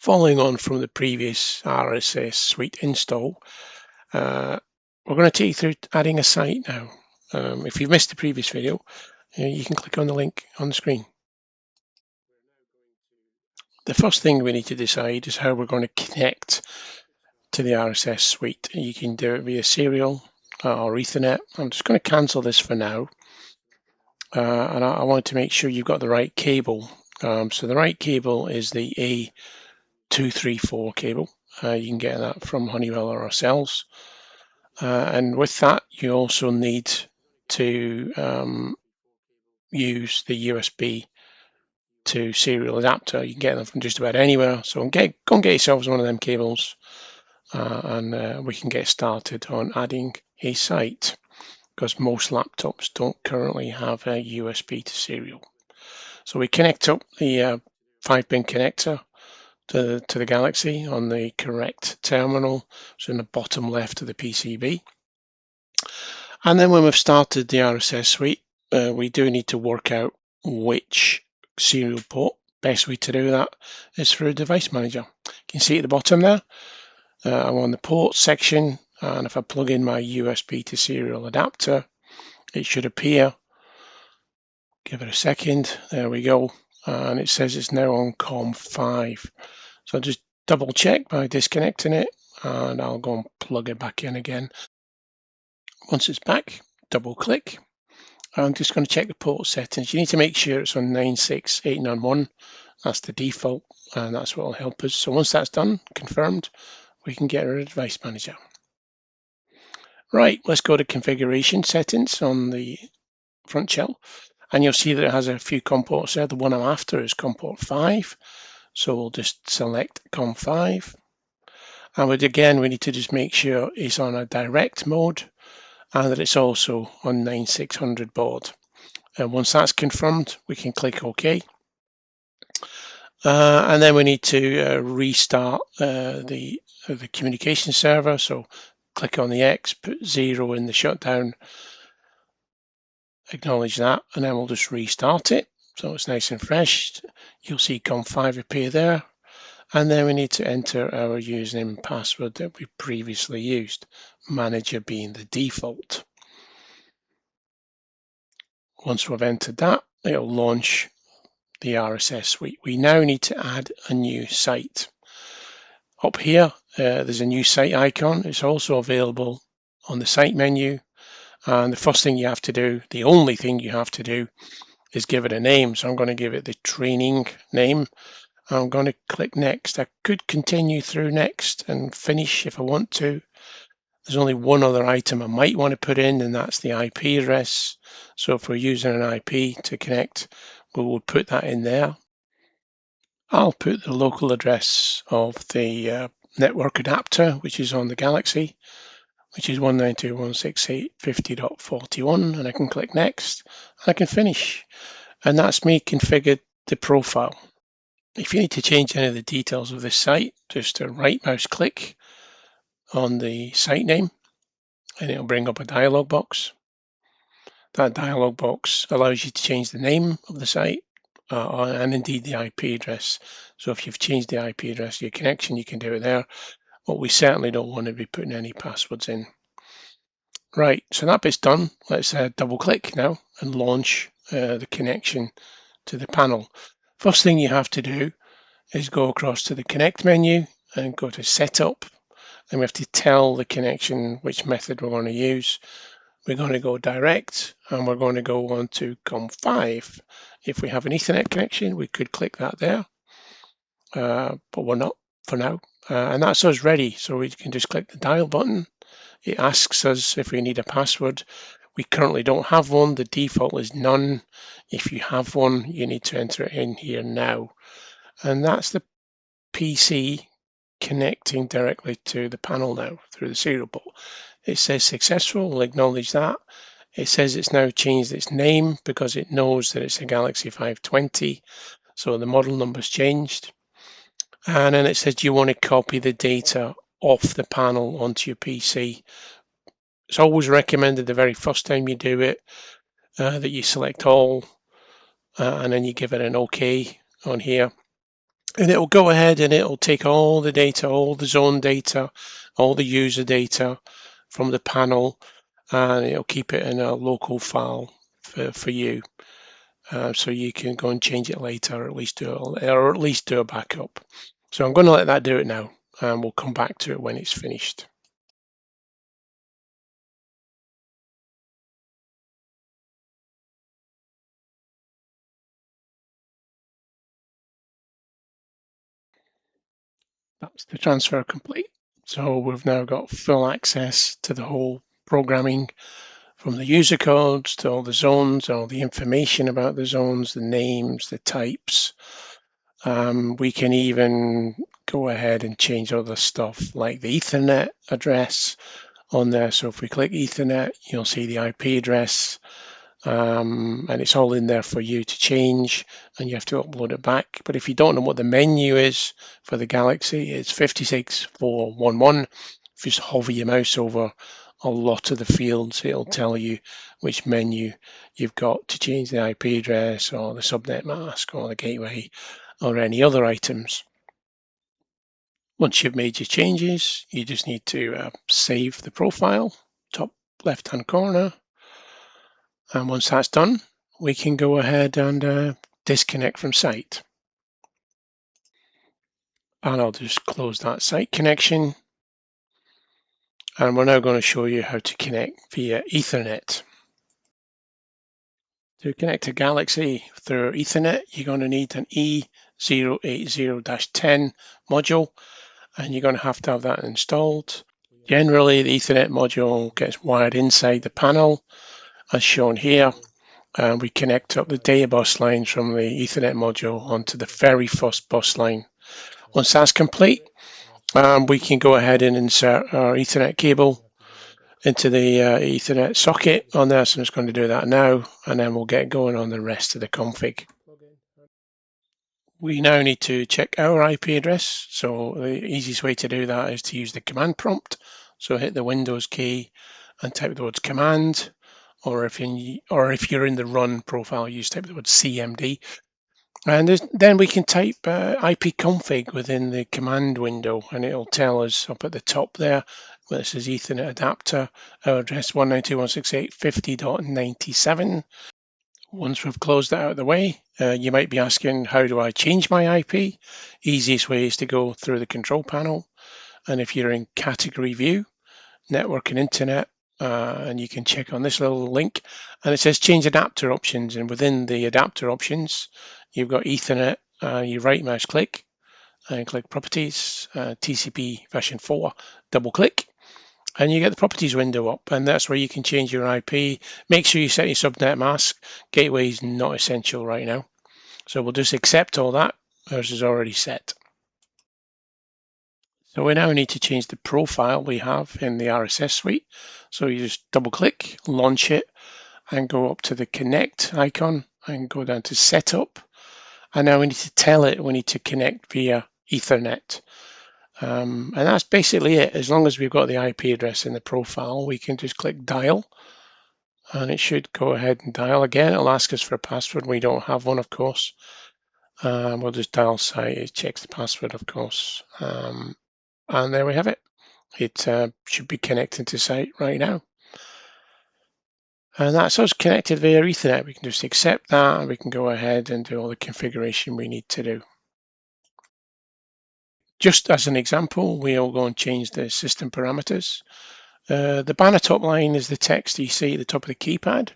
Following on from the previous RSS Suite install, we're going to take you through adding a site now. If you've missed the previous video, you can click on the link on the screen. The first thing we need to decide is how we're going to connect to the RSS Suite. You can do it via serial or Ethernet. I'm just going to cancel this for now. And I want to make sure you've got the right cable. So the right cable is the A234 cable. You can get that from Honeywell or ourselves. And with that, you also need to use the USB to serial adapter. You can get them from just about anywhere. So go and get yourselves one of them cables, and we can get started on adding a site, because most laptops don't currently have a USB to serial. So we connect up the 5-pin connector to the Galaxy on the correct terminal, so in the bottom left of the PCB. And then when we've started the RSS Suite, we do need to work out which serial port. Best way to do that is through a device manager. You can see at the bottom there, I'm on the port section, and if I plug in my USB to serial adapter, it should appear. Give it a second. There we go. And it says it's now on COM5. So I'll just double check by disconnecting it, and I'll go and plug it back in again. Once it's back, double click. I'm just going to check the port settings. You need to make sure it's on 96891. That's the default, and that's what will help us. So once that's done, confirmed, we can get rid of Device Manager. Right, let's go to configuration settings on the front shell, and you'll see that it has a few COM ports there. The one I'm after is COM port 5. So we'll just select COM 5. And we need to just make sure it's on a direct mode and that it's also on 9600 baud. And once that's confirmed, we can click OK. And then we need to restart the communication server. So click on the X, put 0 in the shutdown, acknowledge that, and then we'll just restart it. So it's nice and fresh. You'll see COM 5 appear there. And then we need to enter our username and password that we previously used, manager being the default. Once we've entered that, it'll launch the RSS Suite. We now need to add a new site. Up here, there's a new site icon. It's also available on the site menu. And the first thing you have to do, the only thing you have to do, is give it a name. So I'm going to give it the training name. I'm going to click next. I could continue through next and finish if I want to. There's only one other item I might want to put in, and that's the IP address. So if we're using an IP to connect, we will put that in there. I'll put the local address of the network adapter, which is on the Galaxy, which is 192.168.50.41, and I can click next, and I can finish. And that's me configured the profile. If you need to change any of the details of this site, just right mouse click on the site name, and it'll bring up a dialog box. That dialog box allows you to change the name of the site and indeed the IP address. So if you've changed the IP address of your connection, you can do it there. But we certainly don't want to be putting any passwords in. Right, so that bit's done. Let's double click now and launch the connection to the panel. First thing you have to do is go across to the Connect menu and go to Setup. Then we have to tell the connection which method we're going to use. We're going to go direct, and we're going to go on to COM 5. If we have an Ethernet connection, we could click that there, but we're not for now. And that's us ready. So we can just click the dial button. It asks us if we need a password. We currently don't have one. The default is none. If you have one, you need to enter it in here now. And that's the PC connecting directly to the panel now through the serial port. It says successful. We'll acknowledge that. It says it's now changed its name because it knows that it's a Galaxy 520. So the model number's changed. And then it says, do you want to copy the data off the panel onto your PC? It's always recommended the very first time you do it that you select all, and then you give it an OK on here. And it'll go ahead and it'll take all the data, all the zone data, all the user data from the panel, and it'll keep it in a local file for you. So you can go and change it later, or at least do a backup. So I'm going to let that do it now, and we'll come back to it when it's finished. That's the transfer complete. So we've now got full access to the whole programming, from the user codes to all the zones, all the information about the zones, the names, the types. We can even go ahead and change other stuff like the Ethernet address on there. So if we click Ethernet, you'll see the IP address, and it's all in there for you to change, and you have to upload it back. But if you don't know what the menu is for the Galaxy, it's 56411. If you just hover your mouse over a lot of the fields, it'll tell you which menu you've got to change the IP address or the subnet mask or the gateway or any other items. Once you've made your changes, you just need to save the profile, top left-hand corner. And once that's done, we can go ahead and disconnect from site. And I'll just close that site connection. And we're now going to show you how to connect via Ethernet. To connect to Galaxy through Ethernet, you're going to need an E080-10 module, and you're going to have that installed. Generally, the Ethernet module gets wired inside the panel, as shown here. And we connect up the data bus lines from the Ethernet module onto the very first bus line. Once that's complete, we can go ahead and insert our Ethernet cable into the Ethernet socket on there. So I'm just going to do that now, and then we'll get going on the rest of the config. We now need to check our IP address. So the easiest way to do that is to use the command prompt. So hit the Windows key and type the words command, or if you're in the run profile, use type the word CMD. And then we can type ipconfig within the command window, and it'll tell us up at the top there where it says Ethernet adapter, our address 192.168.50.97. Once we've closed that out of the way, you might be asking, how do I change my IP? Easiest way is to go through the control panel, and if you're in category view, network and internet, and you can check on this little link, and it says change adapter options, and within the adapter options you've got Ethernet. You right mouse click and click properties, TCP version 4, double click, and you get the properties window up, and that's where you can change your IP. Make sure you set your subnet mask. Gateway is not essential right now, so we'll just accept all that. Ours is already set. So we now need to change the profile we have in the RSS Suite. So you just double click, launch it, and go up to the connect icon and go down to setup. And now we need to tell it we need to connect via Ethernet. And that's basically it. As long as we've got the IP address in the profile, we can just click dial, and it should go ahead and dial again. It'll ask us for a password. We don't have one, of course. We'll just dial site. It checks the password, of course. And there we have it. It should be connected to site right now. And that's us connected via Ethernet. We can just accept that, and we can go ahead and do all the configuration we need to do. Just as an example, we'll go and change the system parameters. The banner top line is the text you see at the top of the keypad.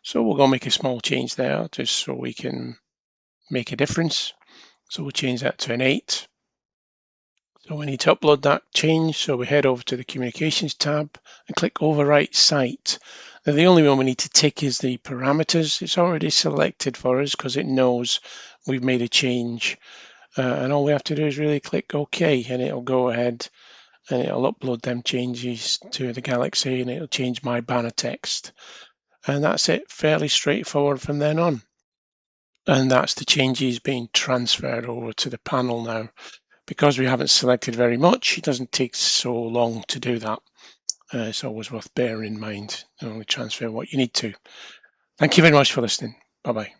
So we'll go make a small change there just so we can make a difference. So we'll change that to an 8. So we need to upload that change. So we head over to the Communications tab and click Overwrite Site. Now the only one we need to tick is the parameters. It's already selected for us because it knows we've made a change. And all we have to do is really click OK, and it'll go ahead and it'll upload them changes to the Galaxy, and it'll change my banner text. And that's it, fairly straightforward from then on. And that's the changes being transferred over to the panel now. Because we haven't selected very much, it doesn't take so long to do that. It's always worth bearing in mind. Only transfer what you need to. Thank you very much for listening. Bye-bye.